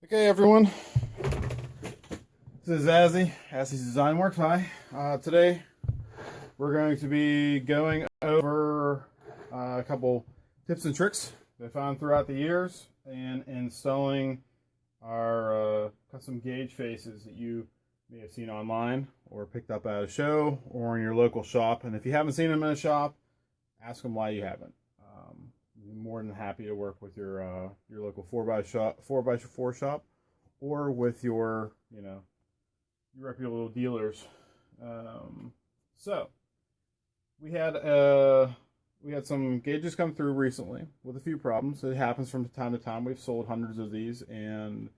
Okay, everyone. This is Azzy's Design Works. Hi. Today we're going to be going over a couple tips and tricks that I found throughout the years and installing our custom gauge faces that you may have seen online or picked up at a show or in your local shop. And if you haven't seen them in a shop, ask them why you haven't. I'm more than happy to work with your local 4x4 shop, or with your your reputable dealers. So we had some gauges come through recently with a few problems. It happens from time to time. We've sold hundreds of these, and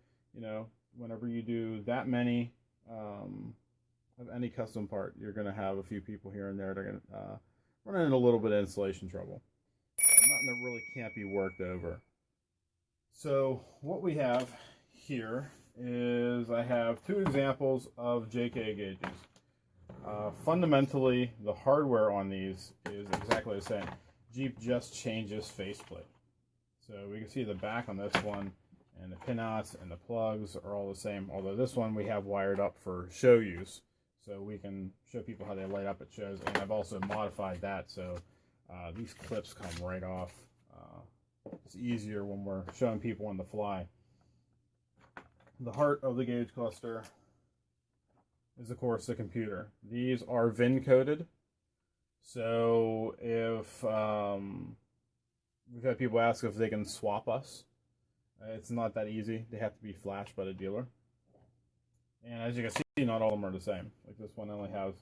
whenever you do that many of any custom part, you're going to have a few people here and there that are going to run into a little bit of installation trouble. Nothing that really can't be worked over. So what we have here is I have two examples of JK gauges. Fundamentally, the hardware on these is exactly the same. Jeep just changes faceplate. So we can see the back on this one, and the pinouts and the plugs are all the same. Although this one we have wired up for show use, so we can show people how they light up at shows. And I've also modified that so these clips come right off. It's easier when we're showing people on the fly. The heart of the gauge cluster is, of course, the computer. These are VIN coded, so if we've had people ask if they can swap us, it's not that easy. They have to be flashed by the dealer. And as you can see, not all of them are the same. Like this one only has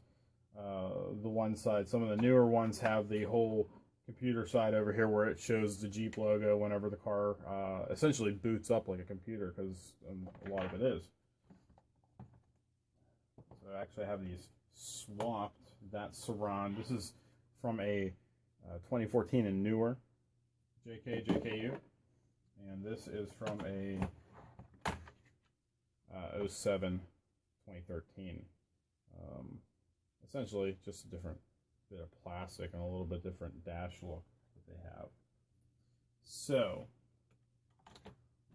the one side. Some of the newer ones have the whole computer side over here where it shows the Jeep logo whenever the car essentially boots up like a computer, because a lot of it is. So actually I have these swapped. That Surround, this is from a 2014 and newer JKU, and this is from a 07 2013. Essentially just a different bit of plastic and a little bit different dash look that they have. So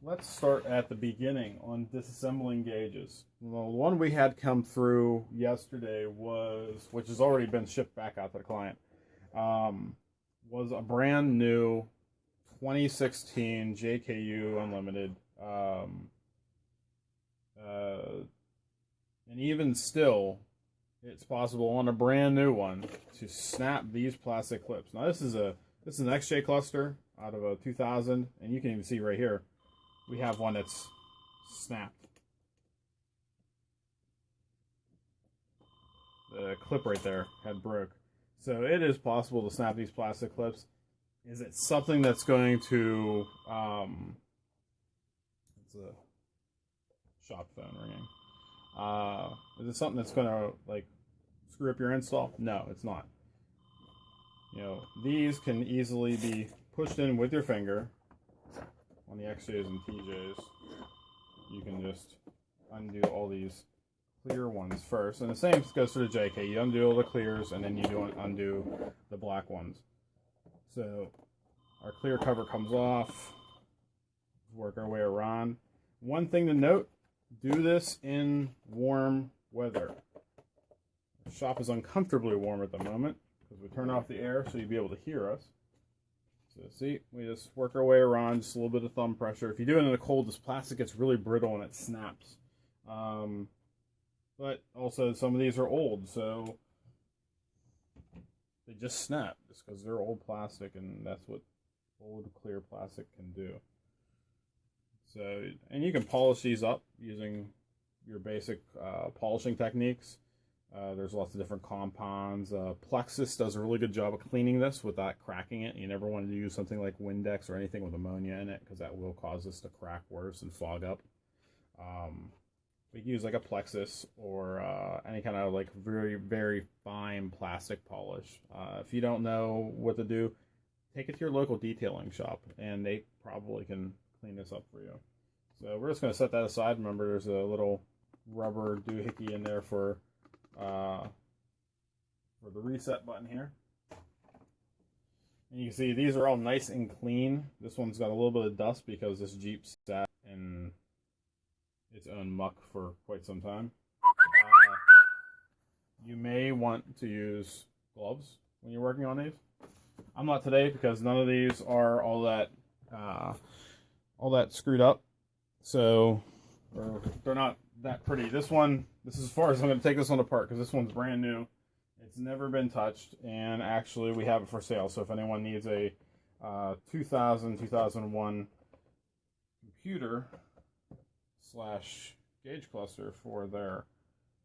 let's start at the beginning on disassembling gauges. Well, the one we had come through yesterday which has already been shipped back out to the client, was a brand new 2016 JKU Unlimited. And even still, it's possible on a brand new one to snap these plastic clips. Now this is an XJ cluster out of a 2000, and you can even see right here we have one that's snapped. The clip right there had broke. So it is possible to snap these plastic clips. Is it something that's going to it's a shop phone ringing. Is it something that's going to like screw up your install? No, it's not. These can easily be pushed in with your finger. On the XJs and TJs, you can just undo all these clear ones first. And the same goes for the JK. You undo all the clears, and then you undo the black ones. So our clear cover comes off. Work our way around. One thing to note, do this in warm weather. The shop is uncomfortably warm at the moment because we turn off the air so you'll be able to hear us. So see, we just work our way around, just a little bit of thumb pressure. If you do it in the cold, this plastic gets really brittle and it snaps. But also some of these are old, so they just snap just because they're old plastic, and that's what old clear plastic can do. So, and you can polish these up using your basic polishing techniques. There's lots of different compounds. Plexus does a really good job of cleaning this without cracking it. You never want to use something like Windex or anything with ammonia in it, because that will cause this to crack worse and fog up. We can use like a Plexus or any kind of like very, very fine plastic polish. If you don't know what to do, take it to your local detailing shop, and they probably can clean this up for you. So we're just going to set that aside. Remember, there's a little rubber doohickey in there for the reset button here. And you can see these are all nice and clean. This one's got a little bit of dust because this Jeep sat in its own muck for quite some time. You may want to use gloves when you're working on these. I'm not today because none of these are all that screwed up, so they're not that pretty. This is as far as I'm going to take this one apart because this one's brand new. It's never been touched, and actually we have it for sale. So if anyone needs a 2001 computer / gauge cluster for their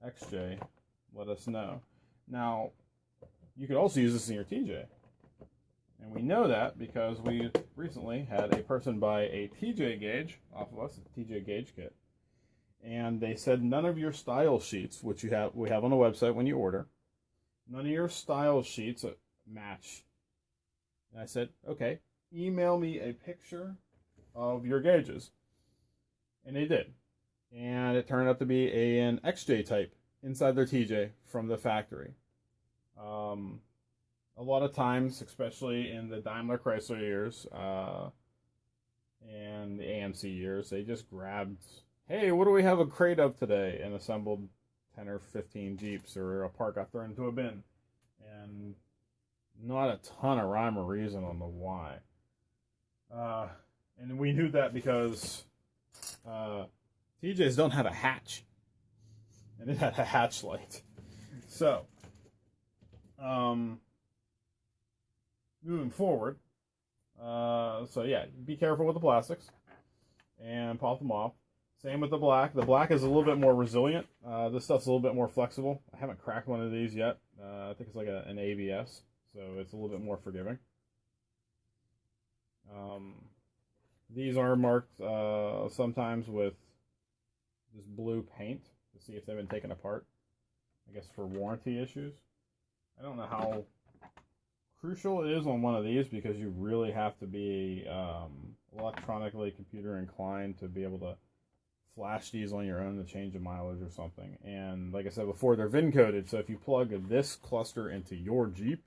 XJ, let us know. Now, you could also use this in your TJ. And we know that because we recently had a person buy a TJ gauge off of us, a TJ gauge kit. And they said none of your style sheets, which we have on the website when you order, none of your style sheets match. And I said, okay, email me a picture of your gauges. And they did. And it turned out to be an XJ type inside their TJ from the factory. A lot of times, especially in the Daimler Chrysler years and the AMC years, they just grabbed, hey, what do we have a crate of today? And assembled 10 or 15 Jeeps, or a part got thrown into a bin. And not a ton of rhyme or reason on the why. And we knew that because TJs don't have a hatch. And it had a hatch light. So, moving forward, so yeah, be careful with the plastics and pop them off. Same with the black. The black is a little bit more resilient. This stuff's a little bit more flexible. I haven't cracked one of these yet. I think it's like an ABS, so it's a little bit more forgiving. These are marked sometimes with this blue paint to see if they've been taken apart. I guess for warranty issues. I don't know how crucial it is on one of these because you really have to be electronically computer inclined to be able to flash these on your own to change the mileage or something. And like I said before, they're VIN coded, so if you plug this cluster into your Jeep,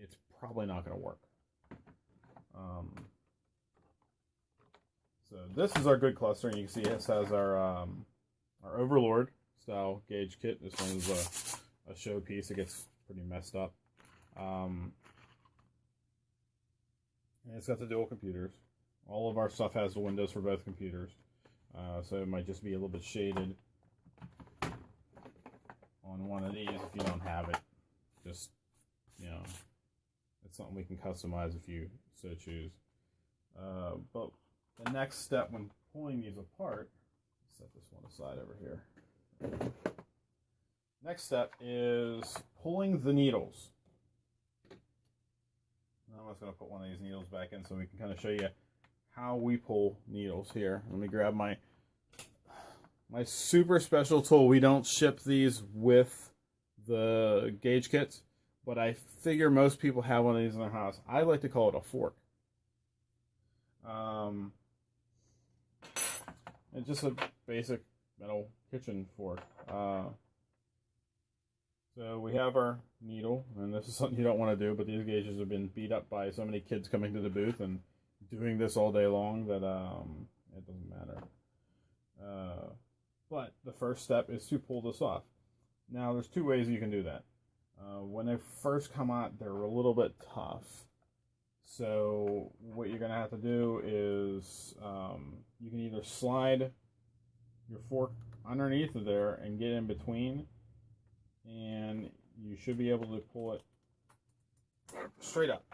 it's probably not going to work. So this is our good cluster, and you can see this has our Overlord style gauge kit. This one's a show piece. It gets pretty messed up. And it's got the dual computers. All of our stuff has the windows for both computers. So it might just be a little bit shaded on one of these if you don't have it. Just, you know, it's something we can customize if you so choose. But the next step when pulling these apart, set this one aside over here. Next step is pulling the needles. I'm just going to put one of these needles back in so we can kind of show you how we pull needles here. Let me grab my super special tool. We don't ship these with the gauge kits, but I figure most people have one of these in their house. I like to call it a fork. It's just a basic metal kitchen fork. So we have our needle, and this is something you don't want to do, but these gauges have been beat up by so many kids coming to the booth and doing this all day long that it doesn't matter. But the first step is to pull this off. Now, there's two ways you can do that. When they first come out, they're a little bit tough. So what you're going to have to do is you can either slide your fork underneath of there and get in between, and you should be able to pull it straight up.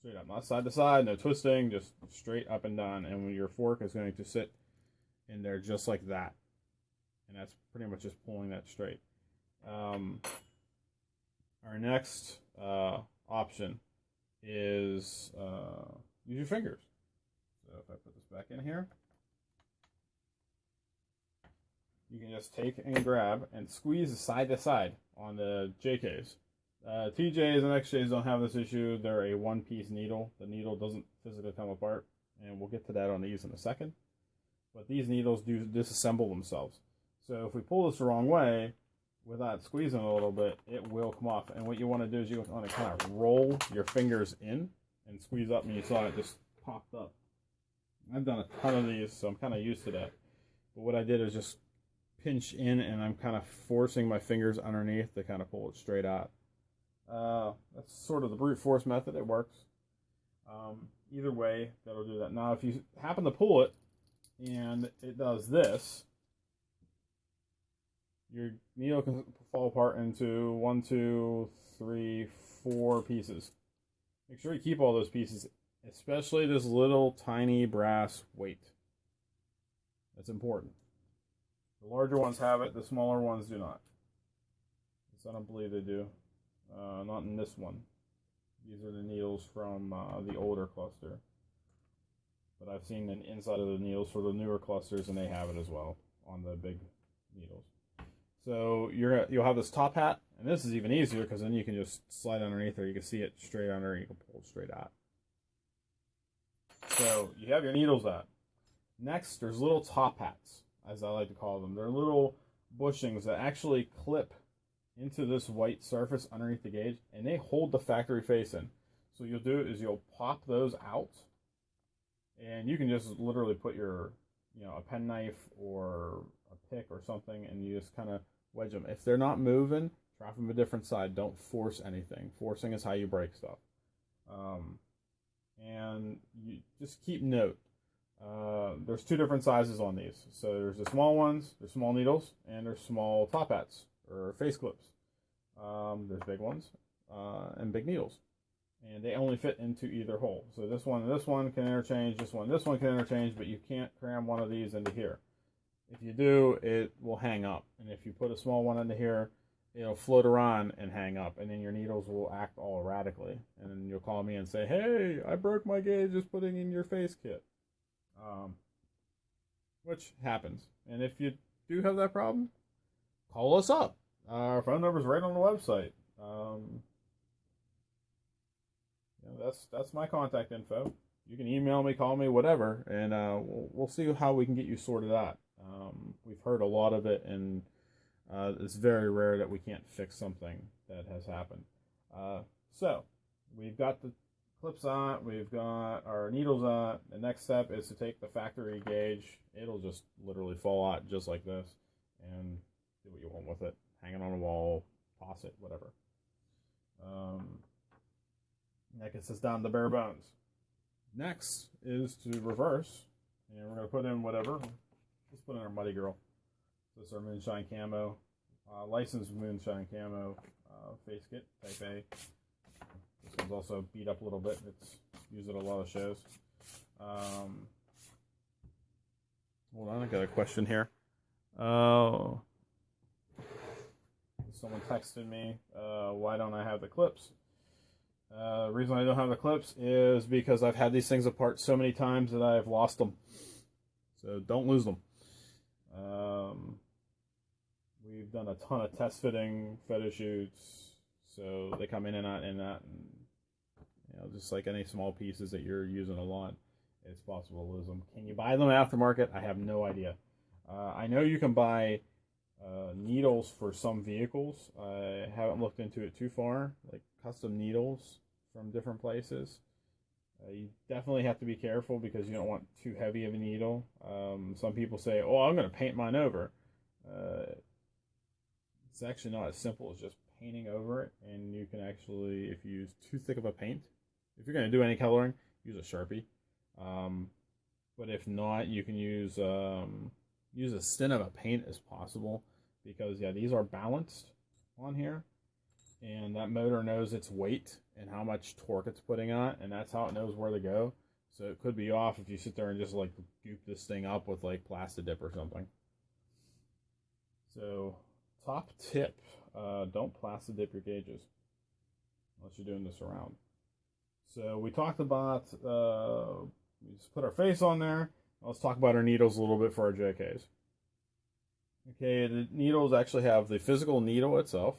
Straight up, not side to side, no twisting, just straight up and down. And when your fork is going to sit in there just like that. And that's pretty much just pulling that straight. Our next option is use your fingers. So if I put this back in here, you can just take and grab and squeeze side to side on the JKs. TJs and XJs don't have this issue. They're a one-piece needle. The needle doesn't physically come apart, and we'll get to that on these in a second. But these needles do disassemble themselves. So if we pull this the wrong way, without squeezing a little bit, it will come off. And what you want to do is you want to kind of roll your fingers in and squeeze up, and you saw it just popped up. I've done a ton of these, so I'm kind of used to that. But what I did is just pinch in, and I'm kind of forcing my fingers underneath to kind of pull it straight out. That's sort of the brute force method. It works. Either way, that'll do that. Now, if you happen to pull it and it does this, your needle can fall apart into 1, 2, 3, 4 pieces. Make sure you keep all those pieces, especially this little tiny brass weight. That's important. The larger ones have it, the smaller ones do not. So I don't believe they do. Not in this one. These are the needles from the older cluster. But I've seen the inside of the needles for the newer clusters, and they have it as well on the big needles. So you'll have this top hat, and this is even easier because then you can just slide underneath there. You can see it straight under, and you can pull it straight out. So you have your needles out. Next, there's little top hats, as I like to call them. They're little bushings that actually clip into this white surface underneath the gauge, and they hold the factory face in. So what you'll do is you'll pop those out, and you can just literally put your, a penknife or a pick or something, and you just kind of wedge them. If they're not moving, drop them a different side. Don't force anything. Forcing is how you break stuff. And you just keep note. There's 2 different sizes on these. So there's the small ones, there's small needles, and there's small top hats or face clips. There's big ones and big needles, and they only fit into either hole. So this one and this one can interchange. This one can interchange, but you can't cram one of these into here. If you do, it will hang up, and if you put a small one into here, it'll float around and hang up, and then your needles will act all erratically, and then you'll call me and say, "Hey, I broke my gauge just putting in your face kit," which happens. And if you do have that problem, call us up. Our phone number is right on the website. That's my contact info. You can email me, call me, whatever, and we'll see how we can get you sorted out. We've heard a lot of it, and it's very rare that we can't fix something that has happened. So we've got the clips on, we've got our needles on. The next step is to take the factory gauge. It'll just literally fall out just like this, and do what you want with it. Hang it on a wall, toss it, whatever. That gets us down to bare bones. Next is to reverse, and we're going to put in whatever. Let's put in our Muddy Girl. This is our Moonshine Camo, licensed Moonshine Camo face kit, type A. This one's also beat up a little bit. It's used at a lot of shows. Hold on, I got a question here. Someone texted me, why don't I have the clips? The reason I don't have the clips is because I've had these things apart so many times that I've lost them. So don't lose them. We've done a ton of test fitting photo shoots, so they come in and out, and just like any small pieces that you're using a lot, it's possible to lose them. Can you buy them aftermarket? I have no idea. I know you can buy needles for some vehicles. I haven't looked into it too far, like custom needles from different places. You definitely have to be careful because you don't want too heavy of a needle. Some people say, "Oh, I'm going to paint mine over." It's actually not as simple as just painting over it, and you can actually, if you use too thick of a paint, if you're going to do any coloring, use a Sharpie. But if not, you can use as thin of a paint as possible, because these are balanced on here, and that motor knows its weight and how much torque it's putting on, and that's how it knows where to go. So it could be off if you sit there and just like goop this thing up with like Plasti Dip or something. So top tip, don't Plasti Dip your gauges unless you're doing this around. So we talked about, we just put our face on there. Let's talk about our needles a little bit for our JKs. Okay, the needles actually have the physical needle itself.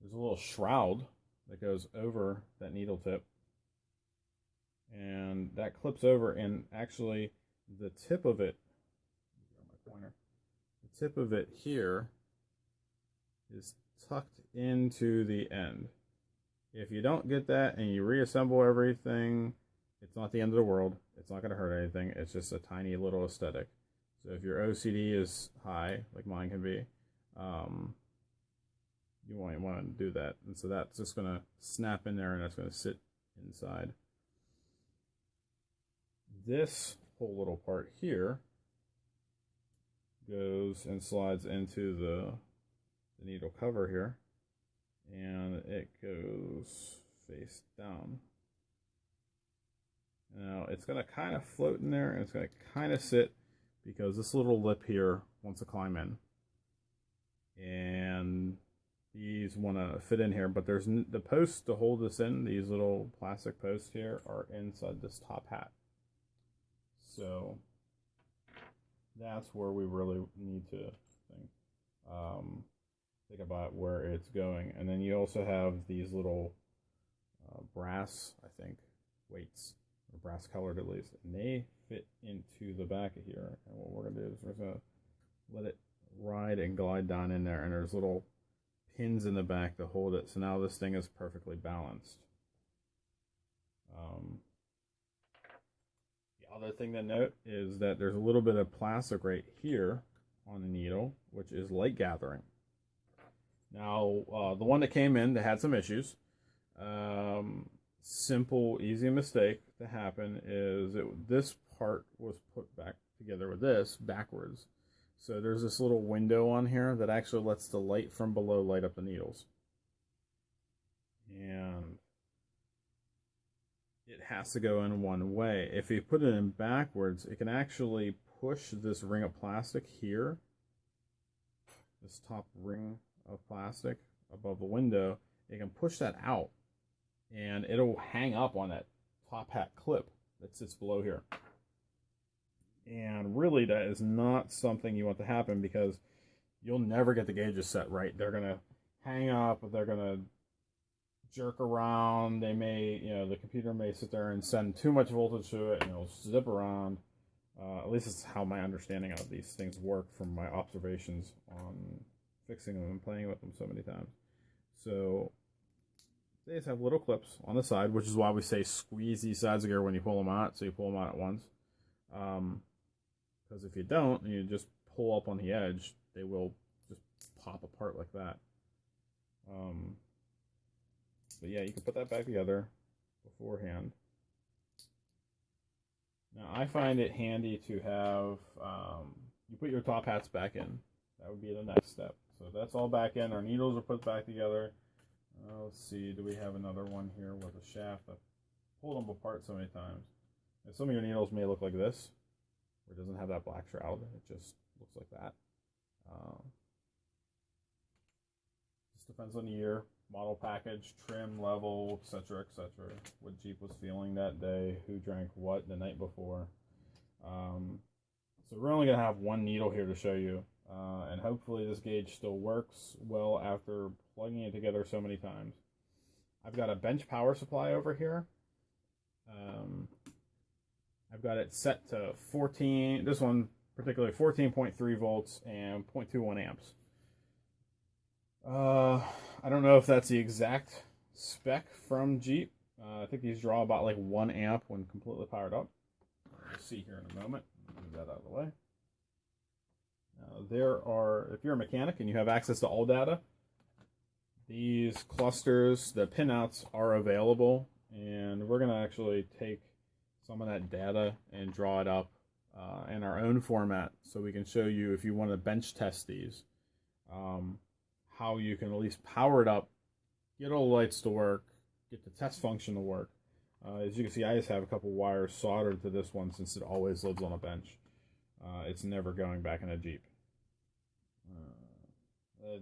There's a little shroud that goes over that needle tip, and that clips over, and actually the tip of it, the tip of it here is tucked into the end. If you don't get that and you reassemble everything, it's not the end of the world. It's not going to hurt anything. It's just a tiny little aesthetic. So if your OCD is high, like mine can be, you might want to do that. And so that's just going to snap in there and that's going to sit inside. This whole little part here goes and slides into the needle cover here, and it goes face down. Now it's going to kind of float in there, and it's going to kind of sit because this little lip here wants to climb in, and these want to fit in here, but there's the posts to hold this in. These little plastic posts here are inside this top hat. So that's where we really need to think about where it's going. And then you also have these little brass, I think, weights, or brass colored at least, and they fit into the back of here. And what we're going to do is we're going to let it ride and glide down in there, and there's little pins in the back to hold it. So now this thing is perfectly balanced. The other thing to note is that there's a little bit of plastic right here on the needle, which is light gathering. Now, the one that came in that had some issues, simple, easy mistake to happen is this part was put back together with this backwards. So there's this little window on here that actually lets the light from below light up the needles. And it has to go in one way. If you put it in backwards, it can actually push this ring of plastic here, this top ring of plastic above the window, it can push that out, and it'll hang up on that top hat clip that sits below here. And really, that is not something you want to happen, because you'll never get the gauges set right. They're going to hang up, they're going to jerk around. They may, the computer may sit there and send too much voltage to it, and it'll zip around. At least it's how my understanding of these things work from my observations on fixing them and playing with them so many times. So they just have little clips on the side, which is why we say squeeze these sides together when you pull them out, so you pull them out at once. Because if you don't, and you just pull up on the edge, they will just pop apart like that. But yeah, you can put that back together beforehand. Now, I find it handy to have, you put your top hats back in. That would be the next step. So that's all back in. Our needles are put back together. Let's see, do we have another one here with a shaft? I've pulled them apart so many times. And some of your needles may look like this, where it doesn't have that black shroud. It just looks like that. Just depends on the year, model package, trim level, etc., etc. What Jeep was feeling that day, who drank what the night before. So we're only going to have one needle here to show you, and hopefully this gauge still works well after plugging it together so many times. I've got a bench power supply over here. I've got it set to 14, this one particularly 14.3 volts and 0.21 amps. I don't know if that's the exact spec from Jeep. I think these draw about like 1 amp when completely powered up. We'll see here in a moment. Move that out of the way. If you're a mechanic and you have access to all data, these clusters, the pinouts are available, and we're going to actually take some of that data and draw it up in our own format, so we can show you, if you want to bench test these, how you can at least power it up, get all the lights to work, get the test function to work. As you can see, I just have a couple wires soldered to this one since it always lives on a bench. It's never going back in a Jeep.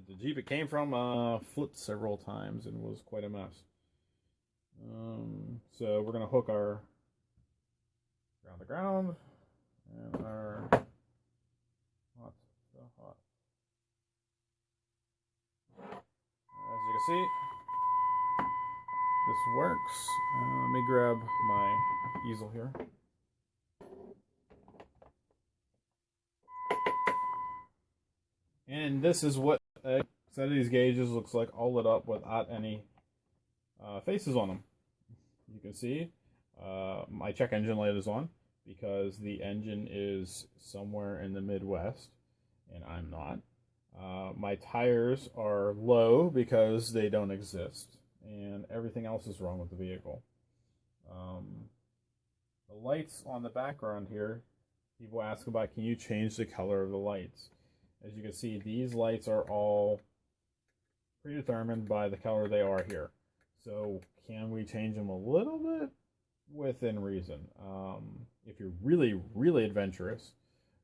The Jeep it came from flipped several times and was quite a mess. So we're going to hook our ground to ground and our hot to hot. As you can see, this works. Let me grab my easel here. And this is what a set of these gauges looks like, all lit up without any faces on them. You can see my check engine light is on. because the engine is somewhere in the Midwest, and I'm not. My tires are low because they don't exist, and everything else is wrong with the vehicle. The lights on the background here, people ask about, can you change the color of the lights? As you can see, these lights are all predetermined by the color they are here. So can we change them a little bit? Within reason. If you're really, really adventurous,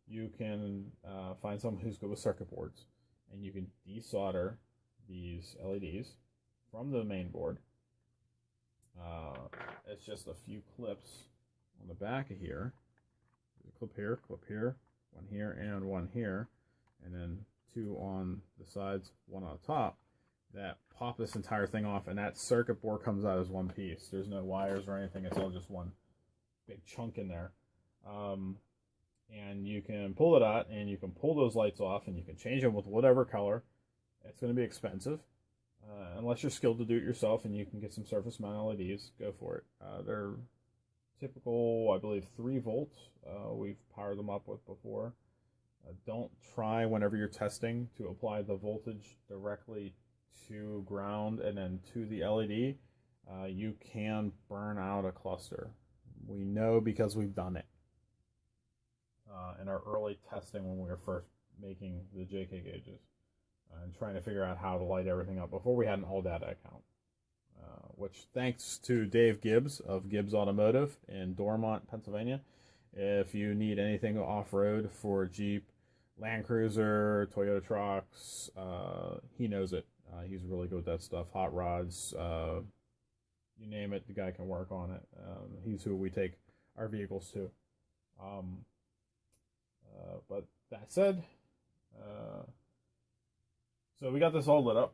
you can find someone who's good with circuit boards, and you can desolder these LEDs from the main board. It's just a few clips on the back of here. Clip here, one here, and one here, and then two on the sides, one on the top, that pop this entire thing off, and that circuit board comes out as one piece. There's no wires or anything, it's all just one big chunk in there. And you can pull it out, and you can pull those lights off, and you can change them with whatever color. It's going to be expensive, unless you're skilled to do it yourself, and you can get some surface mount LEDs, go for it. They're typical, I believe, 3 volts. We've powered them up with before. Don't try, whenever you're testing, to apply the voltage directly to ground and then to the LED. You can burn out a cluster. We know because we've done it in our early testing when we were first making the JK gauges and trying to figure out how to light everything up before we had an all data account. Which, thanks to Dave Gibbs of Gibbs Automotive in Dormont, Pennsylvania. If you need anything off-road for Jeep, Land Cruiser, Toyota trucks, he knows it. He's really good with that stuff. Hot rods, you name it, the guy can work on it. He's who we take our vehicles to. But that said, so we got this all lit up.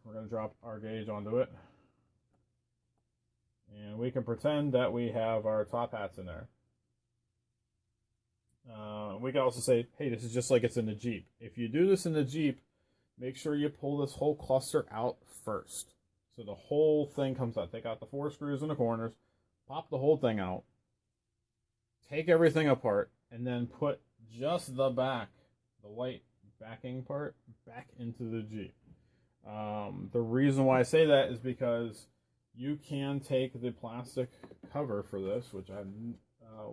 We're going to drop our gauge onto it. And we can pretend that we have our top hats in there. We can also say, hey, this is just like it's in the Jeep. If you do this in the Jeep, make sure you pull this whole cluster out first. So the whole thing comes out. Take out the 4 screws in the corners, pop the whole thing out, take everything apart, and then put just the back, the white backing part, back into the Jeep. The reason why I say that is because you can take the plastic cover for this, which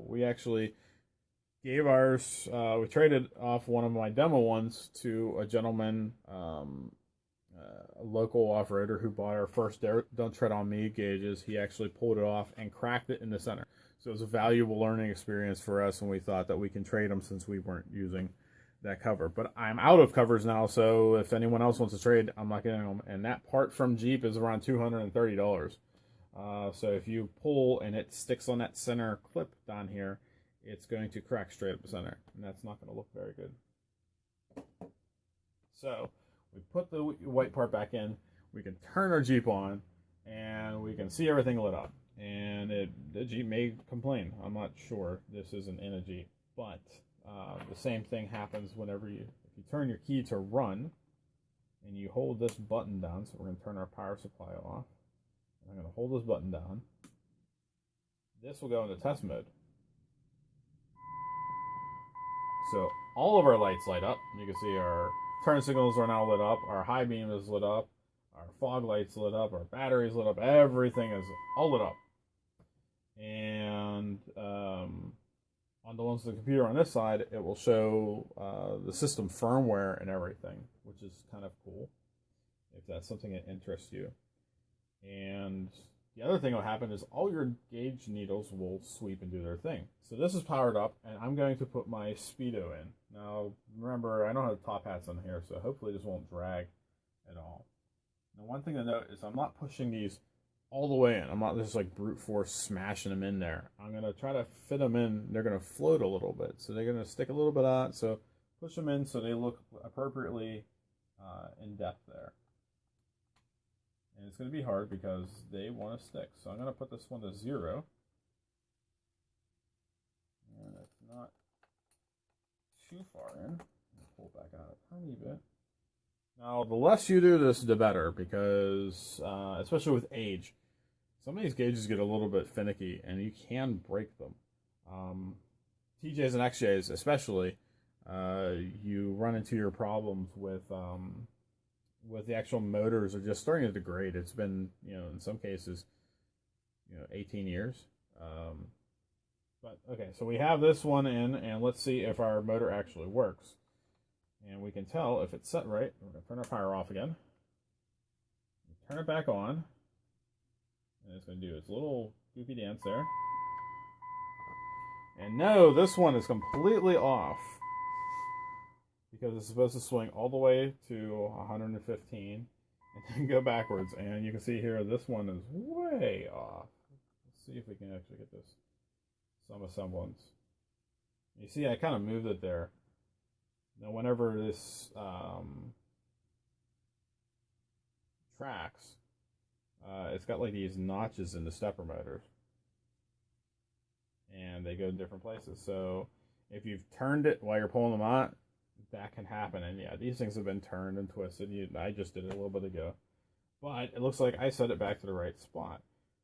we actually gave ours. We traded off one of my demo ones to a gentleman, a local off-roader who bought our first Don't Tread on Me gauges. He actually pulled it off and cracked it in the center. So it was a valuable learning experience for us, and we thought that we can trade them since we weren't using that cover. But I'm out of covers now, so if anyone else wants to trade, I'm not getting them. And that part from Jeep is around $230. So if you pull and it sticks on that center clip down here, it's going to crack straight up the center, and that's not going to look very good. So we put the white part back in, we can turn our Jeep on, and we can see everything lit up. And the Jeep may complain. I'm not sure, this isn't in a Jeep, but the same thing happens whenever if you turn your key to run and you hold this button down. So we're going to turn our power supply off. I'm going to hold this button down. This will go into test mode. So all of our lights light up. You can see our turn signals are now lit up. Our high beam is lit up. Our fog lights lit up. Our batteries lit up. Everything is all lit up. And on the ones of the computer on this side, it will show the system firmware and everything, which is kind of cool if that's something that interests you. And the other thing that will happen is all your gauge needles will sweep and do their thing. So this is powered up, and I'm going to put my Speedo in. Now, remember, I don't have top hats on here, so hopefully this won't drag at all. Now, one thing to note is I'm not pushing these all the way in. I'm not just like brute force smashing them in there. I'm going to try to fit them in. They're going to float a little bit, so they're going to stick a little bit out. So push them in so they look appropriately in depth there. And it's going to be hard because they want to stick. So I'm going to put this one to 0. And it's not too far in. Pull back out a tiny bit. Now, the less you do this, the better, because especially with age, some of these gauges get a little bit finicky, and you can break them. TJs and XJs especially, you run into your problems with the actual motors are just starting to degrade. It's been, in some cases, 18 years. But okay, so we have this one in, and let's see if our motor actually works. And we can tell if it's set right. We're going to turn our power off again. Turn it back on. And it's going to do its little goofy dance there. And no, this one is completely off. Because it's supposed to swing all the way to 115 and then go backwards. And you can see here, this one is way off. Let's see if we can actually get this some semblance. You see, I kind of moved it there. Now, whenever this tracks, it's got like these notches in the stepper motors. And they go in different places. So if you've turned it while you're pulling them out, that can happen. And yeah, these things have been turned and twisted. I just did it a little bit ago. But it looks like I set it back to the right spot.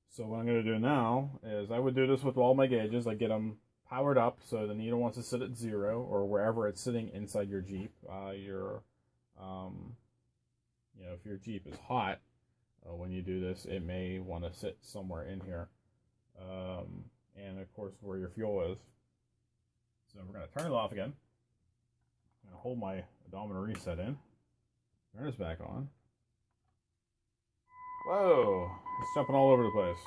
So what I'm going to do now is I would do this with all my gauges. I get them powered up so the needle wants to sit at 0 or wherever it's sitting inside your Jeep. If your Jeep is hot, when you do this, it may want to sit somewhere in here. And of course where your fuel is. So we're going to turn it off again. I'm going to hold my odometer reset in. Turn this back on. Whoa! It's jumping all over the place.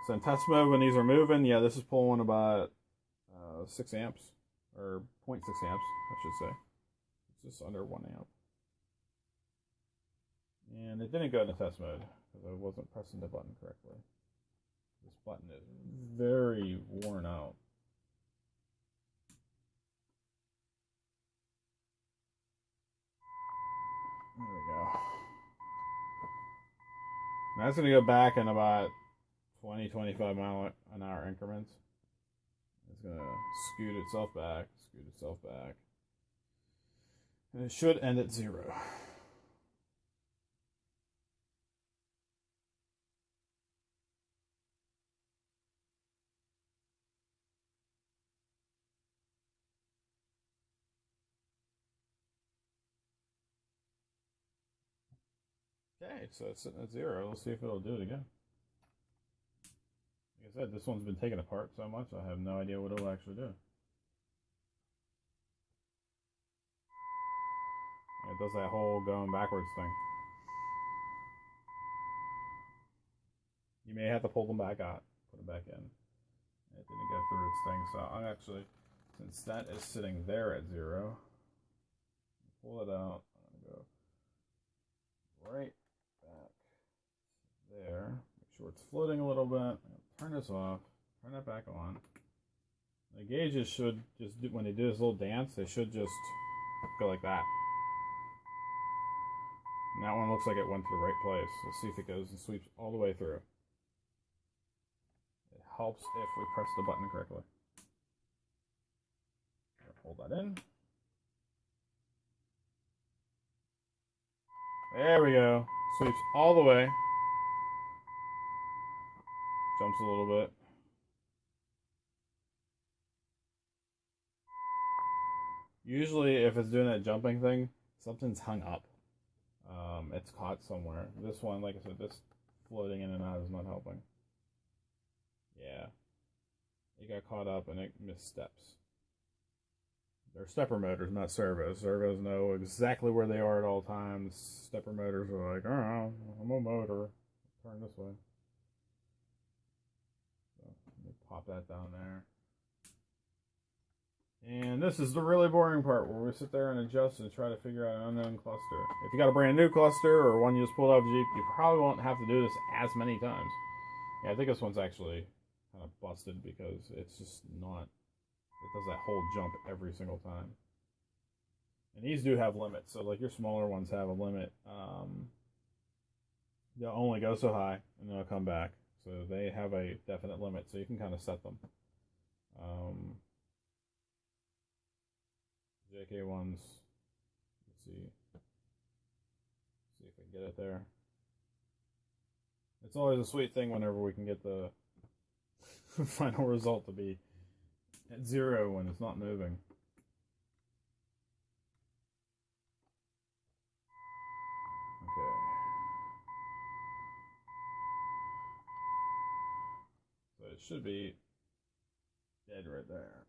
So in test mode, when these are moving, yeah, this is pulling about 6 amps, or 0.6 amps, I should say. It's just under 1 amp. And it didn't go into test mode, because I wasn't pressing the button correctly. This button is very worn out. There we go. Now it's going to go back in about 20-25 mile an hour increments. It's going to scoot itself back, and it should end at 0. Okay, so it's sitting at 0. Let's see if it'll do it again. Like I said, this one's been taken apart so much, I have no idea what it'll actually do. It does that whole going backwards thing. You may have to pull them back out, put them back in. It didn't go through its thing, so I'm actually, since that is sitting there at 0, pull it out. I'm going to go right back there. Make sure it's floating a little bit. Turn this off. Turn it back on. The gauges should just do, when they do this little dance, they should just go like that. And that one looks like it went to the right place. Let's see if it goes and sweeps all the way through. It helps if we press the button correctly. Hold that in. There we go. Sweeps all the way. Jumps a little bit. Usually if it's doing that jumping thing, something's hung up. It's caught somewhere. This one, like I said, this floating in and out is not helping. Yeah. It got caught up and it missed steps. They're stepper motors, not servos. Servos know exactly where they are at all times. Stepper motors are like, oh, I'm a motor. Turn this way. So let me pop that down there. And this is the really boring part where we sit there and adjust and try to figure out an unknown cluster. If you got a brand new cluster or one you just pulled out of Jeep, you probably won't have to do this as many times. Yeah, I think this one's actually kind of busted because it's just not, it does that whole jump every single time. And these do have limits, so like your smaller ones have a limit. They'll only go so high and they'll come back. So they have a definite limit, so you can kind of set them. JK ones, let's see if I can get it there. It's always a sweet thing whenever we can get the final result to be at 0 when it's not moving. Okay. So it should be dead right there.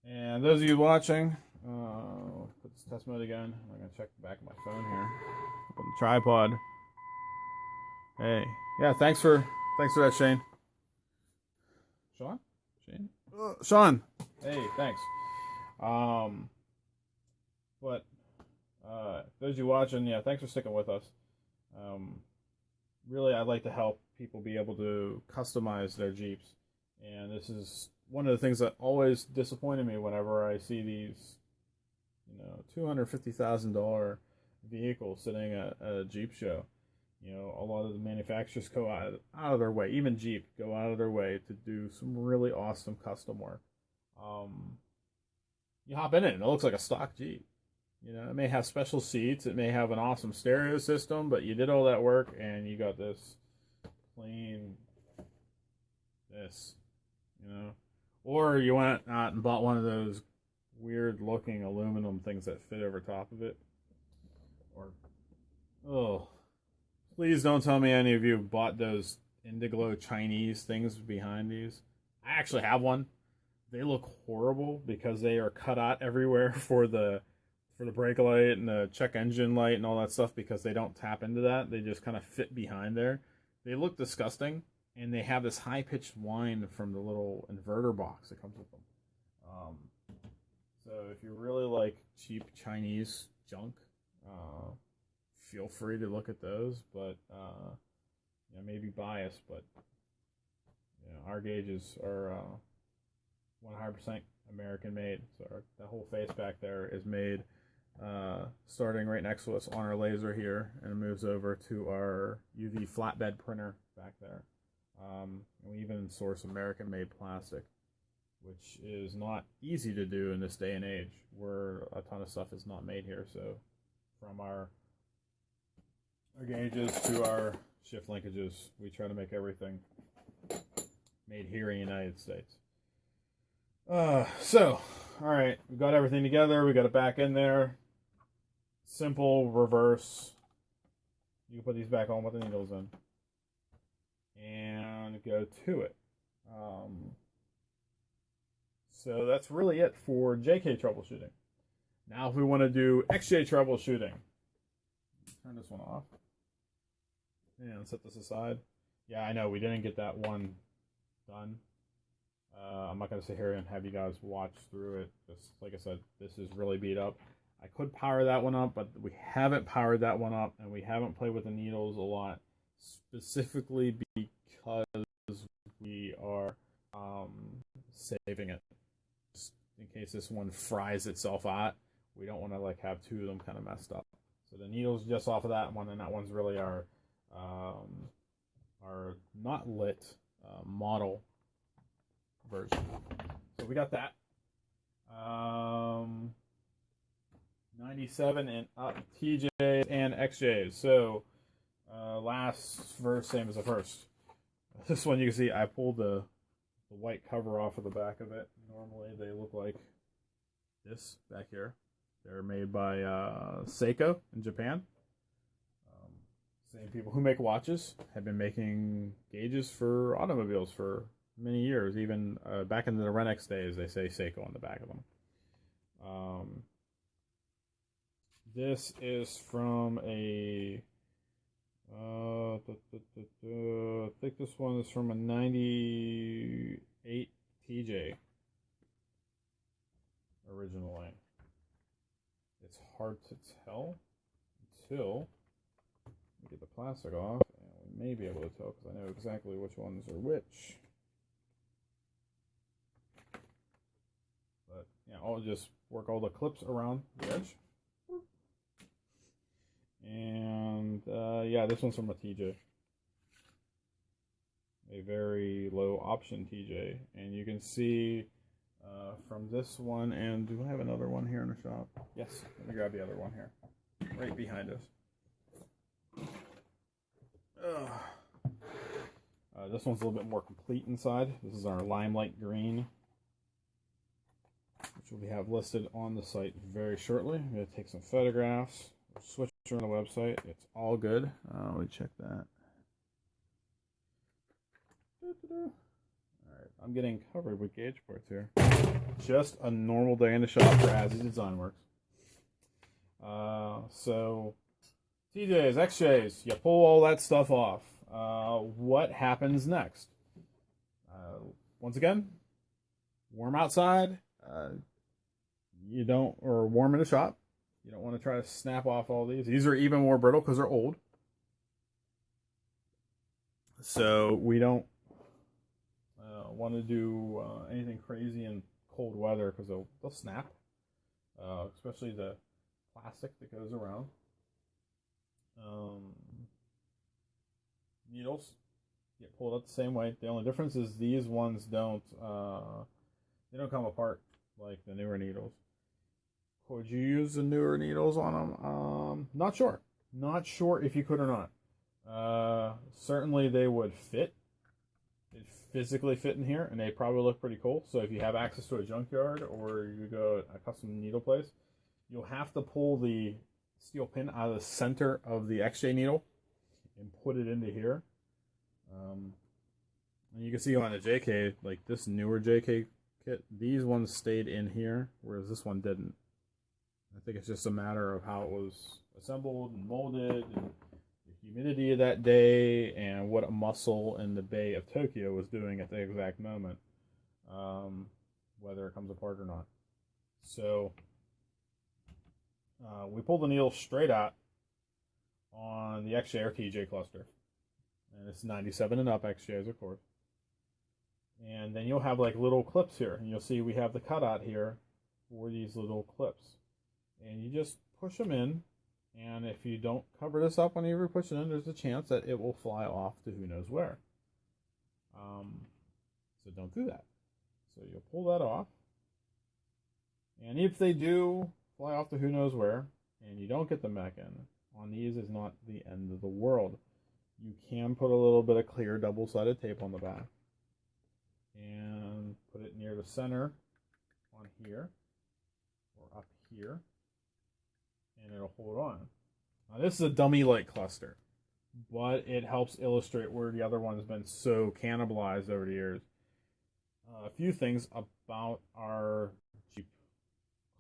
And those of you watching, put this test mode again. I'm going to check the back of my phone here. Put the tripod. Hey. Yeah, thanks for that, Shane. Sean? Shane? Sean! Hey, thanks. But those of you watching, yeah, thanks for sticking with us. Really, I'd like to help people be able to customize their Jeeps. And this is one of the things that always disappointed me whenever I see these, $250,000 vehicles sitting at a Jeep show. A lot of the manufacturers go out of their way, even Jeep, go out of their way to do some really awesome custom work. You hop in it and it looks like a stock Jeep. It may have special seats, it may have an awesome stereo system, but you did all that work and you got this plain Or you went out and bought one of those weird looking aluminum things that fit over top of it. Please don't tell me any of you bought those Indiglo Chinese things behind these. I actually have one. They look horrible because they are cut out everywhere for the brake light and the check engine light and all that stuff because they don't tap into that. They just kind of fit behind there. They look disgusting, and they have this high-pitched whine from the little inverter box that comes with them. So if you really like cheap Chinese junk, feel free to look at those, but maybe biased, but our gauges are 100% American made. So that whole face back there is made starting right next to us on our laser here, and it moves over to our UV flatbed printer back there. And we even source American made plastic, which is not easy to do in this day and age where a ton of stuff is not made here. So from our gauges to our shift linkages, we try to make everything made here in the United States. So, all right, we got everything together. We got it back in there. Simple reverse. You can put these back on with the needles in and go to it. So that's really it for JK troubleshooting. Now if we want to do XJ troubleshooting, turn this one off and set this aside. Yeah, I know we didn't get that one done. I'm not going to sit here and have you guys watch through it. Just like I said, this is really beat up. I could power that one up, but we haven't powered that one up, and we haven't played with the needles a lot, specifically because we are saving it. Just in case this one fries itself out, we don't want to have two of them kind of messed up. So the needle's just off of that one, and that one's really our not lit model version. So we got that. 97 and up TJs and XJs. So last verse, same as the first. This one you can see I pulled the white cover off of the back of it. Normally they look like this back here. They're made by Seiko in Japan. Same people who make watches have been making gauges for automobiles for many years. Even back in the Renex days, they say Seiko on the back of them. This is from a I think this one is from a 98 TJ originally. It's hard to tell until we get the plastic off, and we may be able to tell because I know exactly which ones are which. But yeah, I'll just work all the clips around the edge. And yeah, this one's from a TJ. A very low option TJ. And you can see from this one, and do I have another one here in the shop? Yes, let me grab the other one here. Right behind us. This one's a little bit more complete inside. This is our limelight green, which we have listed on the site very shortly. I'm going to take some photographs, switch on the website. It's all good. Let me check that. Alright, I'm getting covered with gauge ports here. Just a normal day in the shop for As Is Design Works. So, TJs, XJs, you pull all that stuff off. What happens next? Once again, warm outside. You don't, or warm in the shop. You don't want to try to snap off all these. These are even more brittle because they're old. So we don't want to do anything crazy in cold weather because they'll snap, especially the plastic that goes around. Needles get pulled up the same way. The only difference is these ones don't come apart like the newer needles. Could you use the newer needles on them? Not sure. Not sure if you could or not. Certainly they would fit. They'd physically fit in here, and they probably look pretty cool. So if you have access to a junkyard or you go to a custom needle place, you'll have to pull the steel pin out of the center of the XJ needle and put it into here. And you can see on the JK, like this newer JK kit, these ones stayed in here, whereas this one didn't. I think it's just a matter of how it was assembled and molded, and the humidity of that day, and what a muscle in the Bay of Tokyo was doing at the exact moment, whether it comes apart or not. So we pulled the needle straight out on the XJ or TJ cluster, and it's 97 and up XJs, of course. And then you'll have like little clips here, and you'll see we have the cutout here for these little clips. And you just push them in, and if you don't cover this up whenever you push it in, there's a chance that it will fly off to who knows where. So don't do that. So you'll pull that off, and if they do fly off to who knows where, and you don't get them back in, on these is not the end of the world. You can put a little bit of clear double-sided tape on the back, and put it near the center on here, or up here, and it'll hold on. Now this is a dummy light cluster, but it helps illustrate where the other one's been so cannibalized over the years. A few things about our Jeep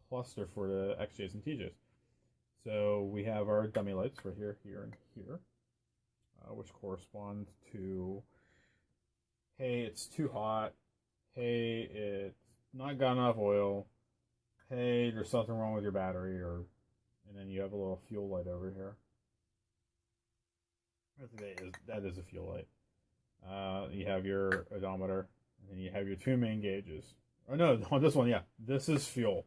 cluster for the XJs and TJs. So we have our dummy lights for here, here, and here, which correspond to, hey, it's too hot, hey, it's not got enough oil, hey, there's something wrong with your battery, and then you have a little fuel light over here. That is a fuel light. You have your odometer, and then you have your two main gauges. Oh no, on this one, yeah, this is fuel.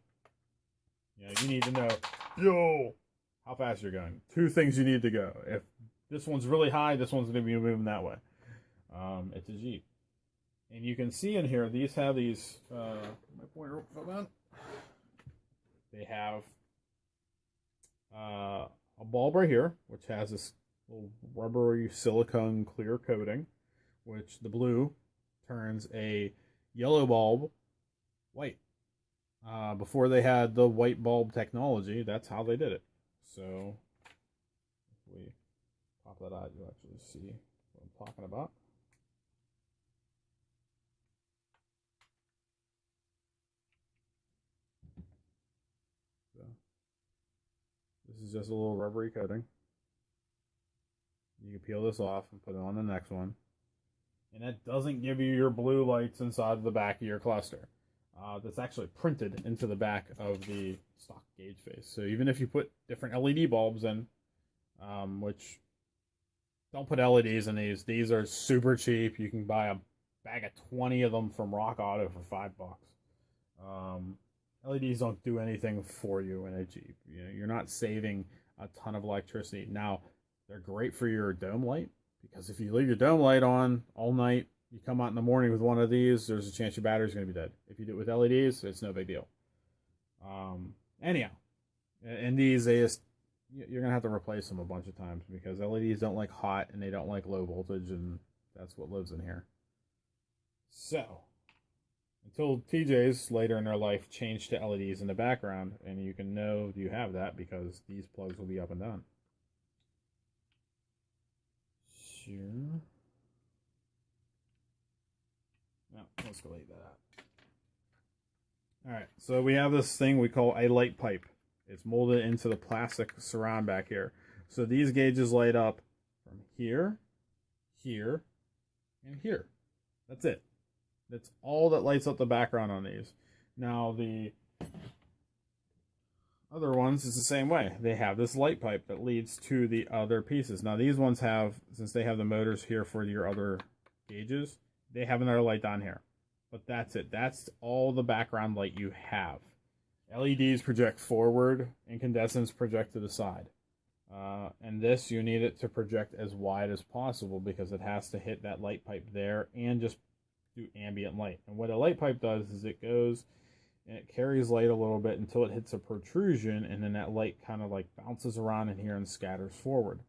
You need to know fuel, how fast you're going. Two things you need to go. If this one's really high, this one's going to be moving that way. It's a Jeep. And you can see in here, these have these, my pointer fell down. They have a bulb right here, which has this little rubbery silicone clear coating, which the blue turns a yellow bulb white. Before they had the white bulb technology, that's how they did it. So if we pop that out, you'll actually see what I'm talking about. So this is just a little rubbery coating. You can peel this off and put it on the next one. And that doesn't give you your blue lights inside of the back of your cluster. That's actually printed into the back of the stock gauge face. So even if you put different LED bulbs in, which don't put LEDs in these are super cheap. You can buy a bag of 20 of them from Rock Auto for $5. LEDs don't do anything for you in a Jeep. You're not saving a ton of electricity. Now, they're great for your dome light, because if you leave your dome light on all night, you come out in the morning with one of these, there's a chance your battery's going to be dead. If you do it with LEDs, it's no big deal. Anyhow, and these, you're going to have to replace them a bunch of times, because LEDs don't like hot, and they don't like low voltage, and That's what lives in here. So, until TJs later in their life change to LEDs in the background, and you can know you have that because these plugs will be up and down. Sure. No, let's go leave that out. Alright, so we have this thing we call a light pipe. It's molded into the plastic surround back here. So these gauges light up from here, here, and here. That's it. That's all that lights up the background on these. Now the other ones is the same way. They have this light pipe that leads to the other pieces. Now these ones have, since they have the motors here for your other gauges, they have another light down here. But that's it. That's all the background light you have. LEDs project forward, incandescents project to the side. And this, you need it to project as wide as possible because it has to hit that light pipe there and just do ambient light. And what a light pipe does is it goes and it carries light a little bit until it hits a protrusion, and then that light kind of like bounces around in here and scatters forward.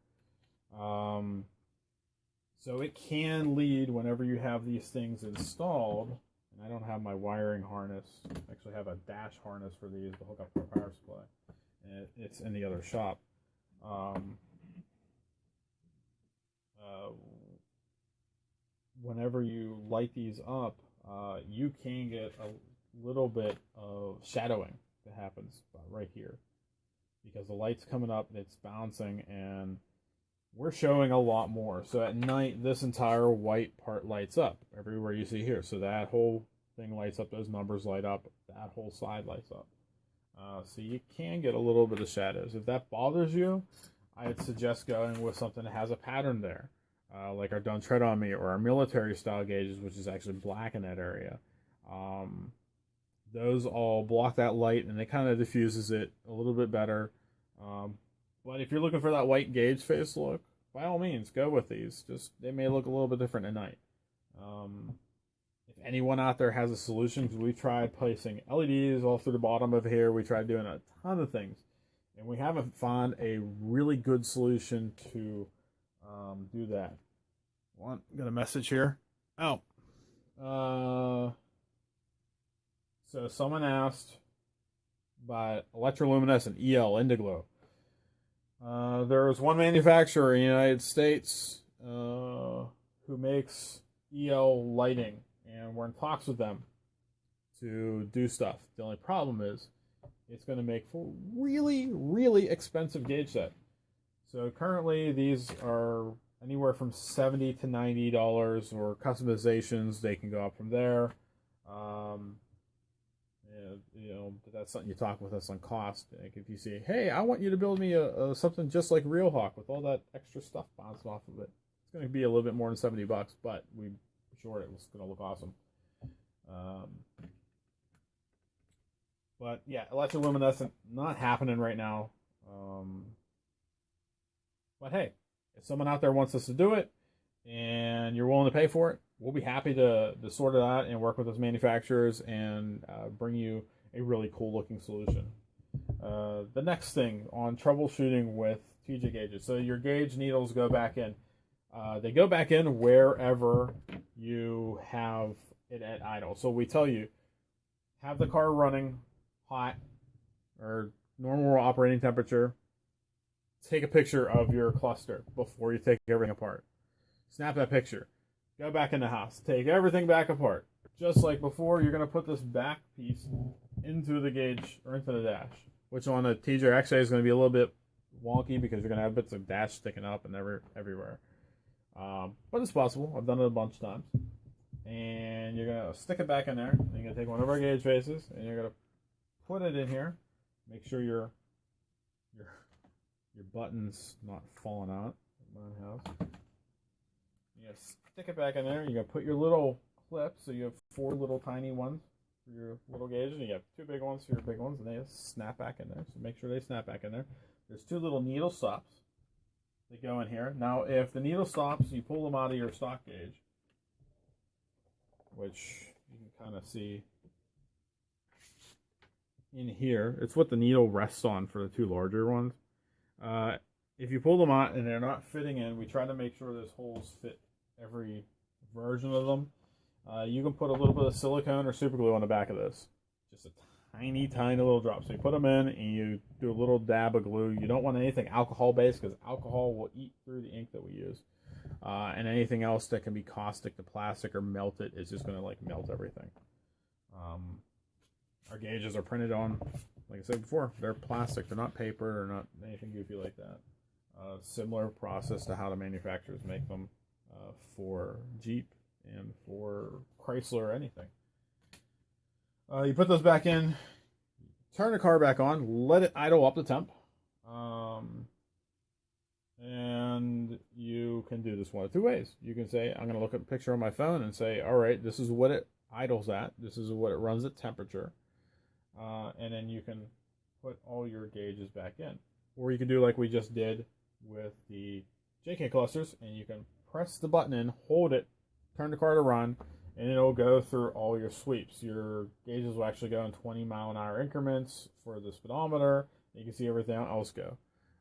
So it can lead whenever you have these things installed. And I don't have my wiring harness. I actually have a dash harness for these to hook up to the power supply. And it's in the other shop. Whenever you light these up, you can get a little bit of shadowing that happens right here. Because the light's coming up, it's bouncing, and we're showing a lot more. So at night, this entire white part lights up everywhere you see here. So that whole thing lights up, those numbers light up, that whole side lights up. So you can get a little bit of shadows. If that bothers you, I'd suggest going with something that has a pattern there. Like our Don't Tread on Me or our military style gauges, which is actually black in that area. Those all block that light and it kind of diffuses it a little bit better. But if you're looking for that white gauge face look, by all means, go with these. Just they may look a little bit different at night. If anyone out there has a solution, because we've tried placing LEDs all through the bottom of here, we tried doing a ton of things, and we haven't found a really good solution to do that. Got a message here. Oh. So someone asked about electroluminescent EL Indiglo. There is one manufacturer in the United States who makes EL lighting, and we're in talks with them to do stuff. The only problem is it's going to make for really, really expensive gauge set. So currently these are anywhere from $70 to $90, or customizations, they can go up from there. That's something you talk with us on cost. Like if you say, hey, I want you to build me a something just like RealHawk with all that extra stuff bouncing off of it, it's going to be a little bit more than $70, but we assured it was going to look awesome. But yeah, electroluminescent, not happening right now. But hey, if someone out there wants us to do it and you're willing to pay for it, we'll be happy to sort it out and work with those manufacturers and bring you a really cool looking solution. The next thing on troubleshooting with TJ gauges. So your gauge needles go back in. They go back in wherever you have it at idle. So we tell you, have the car running hot or normal operating temperature. Take a picture of your cluster before you take everything apart. Snap that picture. Go back in the house. Take everything back apart. Just like before, you're going to put this back piece into the gauge or into the dash, which on a TJ is going to be a little bit wonky because you're going to have bits of dash sticking up and everywhere. But it's possible. I've done it a bunch of times. And you're going to stick it back in there. And you're going to take one of our gauge faces and you're going to put it in here. Make sure your button's not falling out. Mine has. You gotta stick it back in there. You're going to put your little clip. So you have 4 little tiny ones for your little gauges. And you have 2 big ones for your big ones. And they just snap back in there. So make sure they snap back in there. There's 2 little needle stops that go in here. Now, if the needle stops, you pull them out of your stock gauge, which you can kind of see in here. It's what the needle rests on for the 2 larger ones. If you pull them out and they're not fitting in, we try to make sure those holes fit every version of them, you can put a little bit of silicone or super glue on the back of this. Just a tiny, tiny little drop. So you put them in and you do a little dab of glue. You don't want anything alcohol-based because alcohol will eat through the ink that we use. And anything else that can be caustic to plastic or melt it is just going to like melt everything. Our gauges are printed on, like I said before, they're plastic. They're not paper or not anything goofy like that. Similar process to how the manufacturers make them for Jeep and for Chrysler or anything. You put those back in, turn the car back on, let it idle up to temp. And you can do this one of two ways. You can say, I'm going to look at a picture on my phone and say, all right, this is what it idles at. This is what it runs at temperature. And then you can put all your gauges back in. Or you can do like we just did with the JK clusters, and you can press the button in, hold it, turn the car to run, and it'll go through all your sweeps. Your gauges will actually go in 20-mile-an-hour increments for the speedometer. You can see everything else go.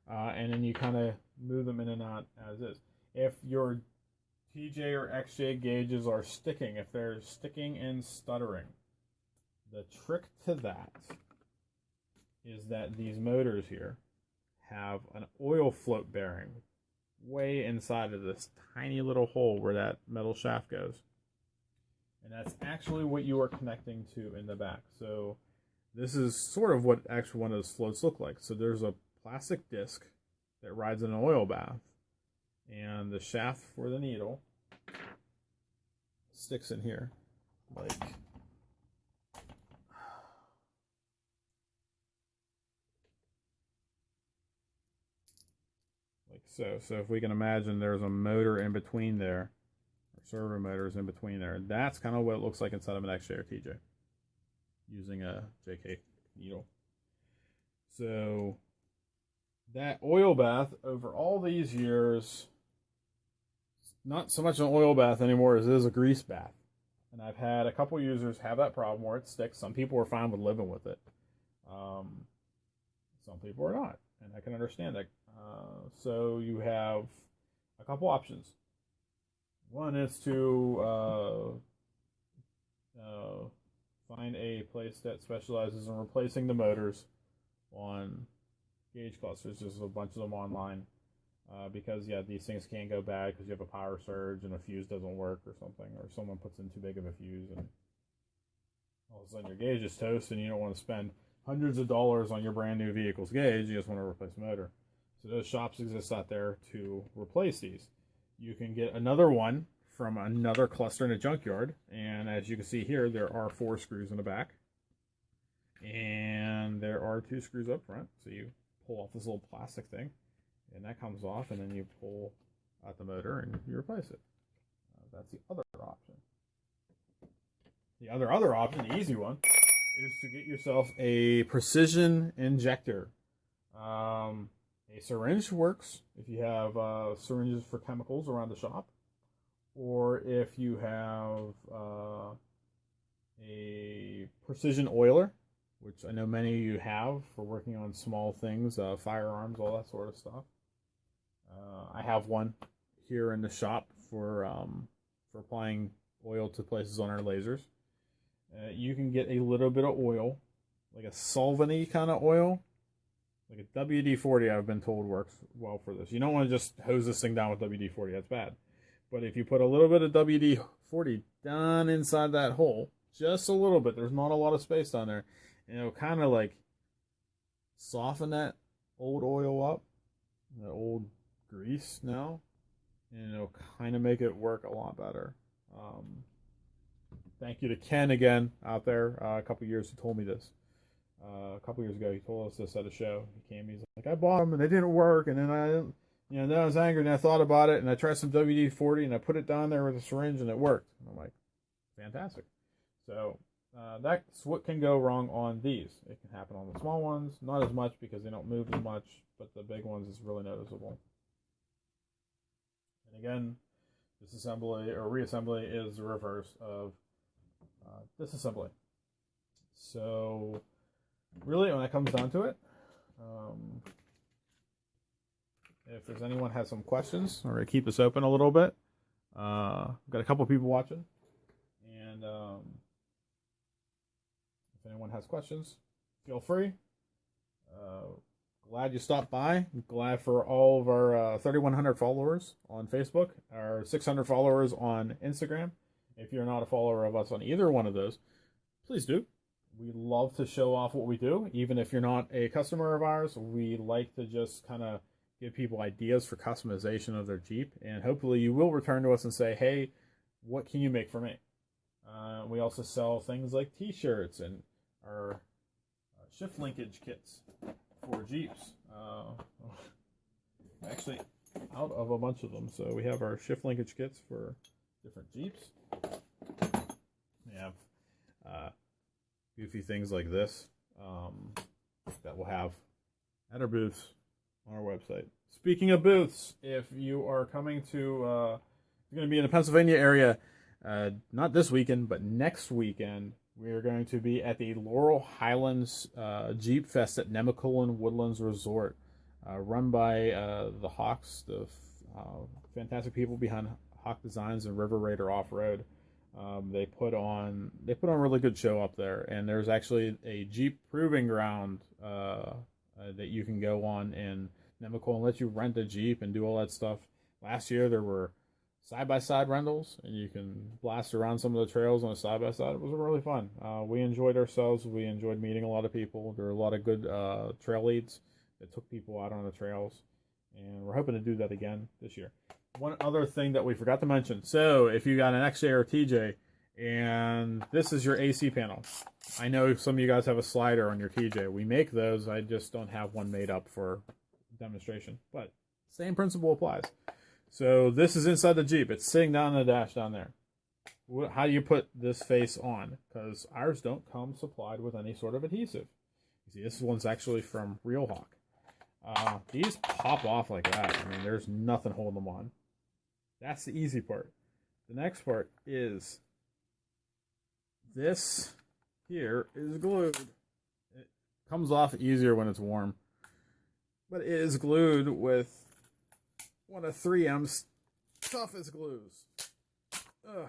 And then you kind of move them in and out as is. If your TJ or XJ gauges are sticking, if they're sticking and stuttering, the trick to that is that these motors here have an oil float bearing way inside of this tiny little hole where that metal shaft goes. And that's actually what you are connecting to in the back. So this is sort of what actually one of those floats look like. So there's a plastic disc that rides in an oil bath, and the shaft for the needle sticks in here like so. So if we can imagine there's a motor in between there, or servo motors in between there, that's kind of what it looks like inside of an XJ or TJ using a JK needle. So that oil bath over all these years, not so much an oil bath anymore as it is a grease bath. And I've had a couple users have that problem where it sticks. Some people are fine with living with it. Some people are not, and I can understand that. So you have a couple options. One is to find a place that specializes in replacing the motors on gauge clusters. There's a bunch of them online because these things can go bad because you have a power surge and a fuse doesn't work or something, or someone puts in too big of a fuse and all of a sudden your gauge is toast and you don't want to spend hundreds of dollars on your brand new vehicle's gauge. You just want to replace the motor. So those shops exist out there to replace these. You can get another one from another cluster in a junkyard, and as you can see here, there are 4 screws in the back and there are 2 screws up front. So you pull off this little plastic thing and that comes off, and then you pull out the motor and you replace it. That's the other option. The other option, the easy one, is to get yourself a precision injector. A syringe works if you have syringes for chemicals around the shop, or if you have a precision oiler, which I know many of you have for working on small things, firearms, all that sort of stuff. I have one here in the shop for applying oil to places on our lasers. You can get a little bit of oil, like a solvent-y kind of oil. Like a WD-40, I've been told, works well for this. You don't want to just hose this thing down with WD-40. That's bad. But if you put a little bit of WD-40 down inside that hole, just a little bit, there's not a lot of space down there, and it'll kind of like soften that old oil up, that old grease now, and it'll kind of make it work a lot better. Thank you to Ken again out there a couple years who told me this. A couple years ago, he told us this at a show. He came, he's like, I bought them and they didn't work, and then then I was angry and I thought about it and I tried some WD-40 and I put it down there with a syringe and it worked. And I'm like, fantastic. So that's what can go wrong on these. It can happen on the small ones, not as much because they don't move as much, but the big ones is really noticeable. And again, disassembly or reassembly is the reverse of disassembly. So really, when it comes down to it, if there's anyone has some questions, or to keep this open a little bit, Got a couple people watching, and if anyone has questions, feel free. Glad you stopped by. Glad for all of our 3,100 followers on Facebook, our 600 followers on Instagram. If you're not a follower of us on either one of those, please do. We love to show off what we do. Even if you're not a customer of ours, we like to just kind of give people ideas for customization of their Jeep. And hopefully you will return to us and say, hey, what can you make for me? We also sell things like t-shirts and our shift linkage kits for Jeeps. Actually, out of a bunch of them. So we have our shift linkage kits for different Jeeps. We have goofy things like this that we'll have at our booths on our website. Speaking of booths, if you are coming to, you're going to be in the Pennsylvania area, not this weekend, but next weekend, we're going to be at the Laurel Highlands Jeep Fest at Nemacolin Woodlands Resort, run by the Hawks, the fantastic people behind Hawk Designs and River Raider Off-Road. They put on a really good show up there, and there's actually a Jeep proving ground that you can go on in Nemacolin and let you rent a Jeep and do all that stuff. Last year there were side-by-side rentals, and you can blast around some of the trails on a side-by-side. It was really fun. We enjoyed ourselves. We enjoyed meeting a lot of people. There were a lot of good trail leads that took people out on the trails, and we're hoping to do that again this year. One other thing that we forgot to mention. So if you got an XJ or TJ, and this is your AC panel. I know some of you guys have a slider on your TJ. We make those. I just don't have one made up for demonstration. But same principle applies. So this is inside the Jeep. It's sitting down in the dash down there. How do you put this face on? Because ours don't come supplied with any sort of adhesive. You see, this one's actually from Real Hawk. These pop off like that. I mean, there's nothing holding them on. That's the easy part. The next part is this here is glued. It comes off easier when it's warm, but it is glued with one of 3M's toughest glues. Ugh.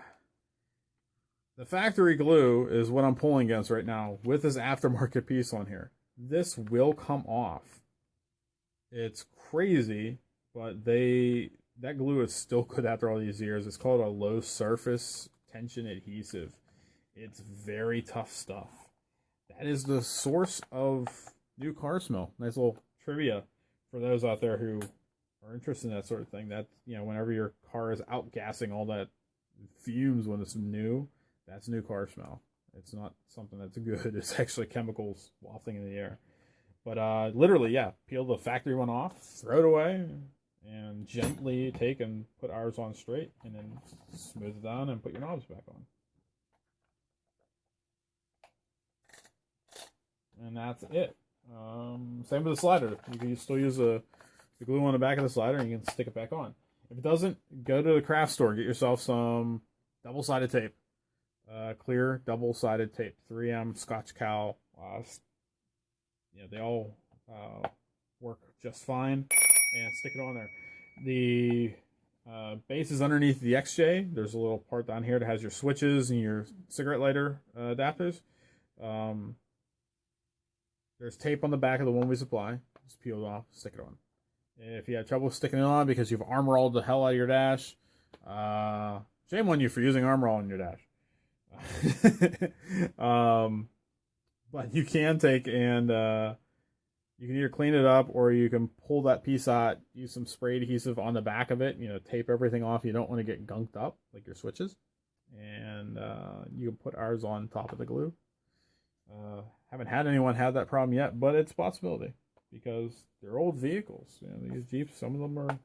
The factory glue is what I'm pulling against right now with this aftermarket piece on here. This will come off. It's crazy, but that glue is still good after all these years. It's called a low surface tension adhesive. It's very tough stuff. That is the source of new car smell. Nice little trivia for those out there who are interested in that sort of thing. That, you know, whenever your car is outgassing all that fumes when it's new, that's new car smell. It's not something that's good. It's actually chemicals wafting in the air. But literally, yeah, peel the factory one off, throw it away, and gently take and put ours on straight, and then smooth it down and put your knobs back on. And that's it. Same with the slider. You can still use the glue on the back of the slider, and you can stick it back on. If it doesn't, go to the craft store. Get yourself some double-sided tape. Clear double-sided tape. 3M, Scotch Cal. They all work just fine. And stick it on there. The base is underneath the XJ. There's a little part down here that has your switches and your cigarette lighter adapters. There's tape on the back of the one we supply. Just peel it off, stick it on. If you have trouble sticking it on because you've armor-rolled the hell out of your dash, shame on you for using armor-roll in your dash. But you can take and you can either clean it up, or you can pull that piece out, use some spray adhesive on the back of it, tape everything off. You don't want to get gunked up like your switches. And you can put ours on top of the glue. Haven't had anyone have that problem yet, but it's a possibility because they're old vehicles. These Jeeps, some of them they're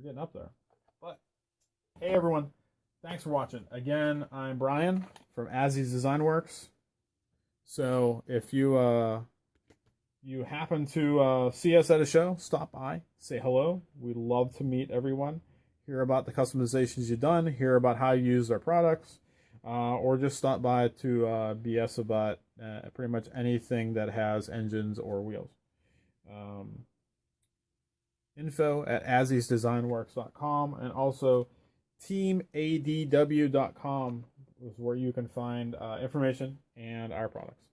getting up there. But hey, everyone, thanks for watching. Again, I'm Brian from Azzy's Design Works. So if you happen to see us at a show, stop by, say hello. We'd love to meet everyone, hear about the customizations you've done, hear about how you use our products, or just stop by to BS about pretty much anything that has engines or wheels. Info@azzysdesignworks.com, and also teamadw.com is where you can find information and our products.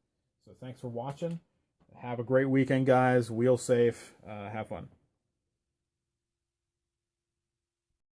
So thanks for watching. Have a great weekend, guys. Wheel safe. Have fun.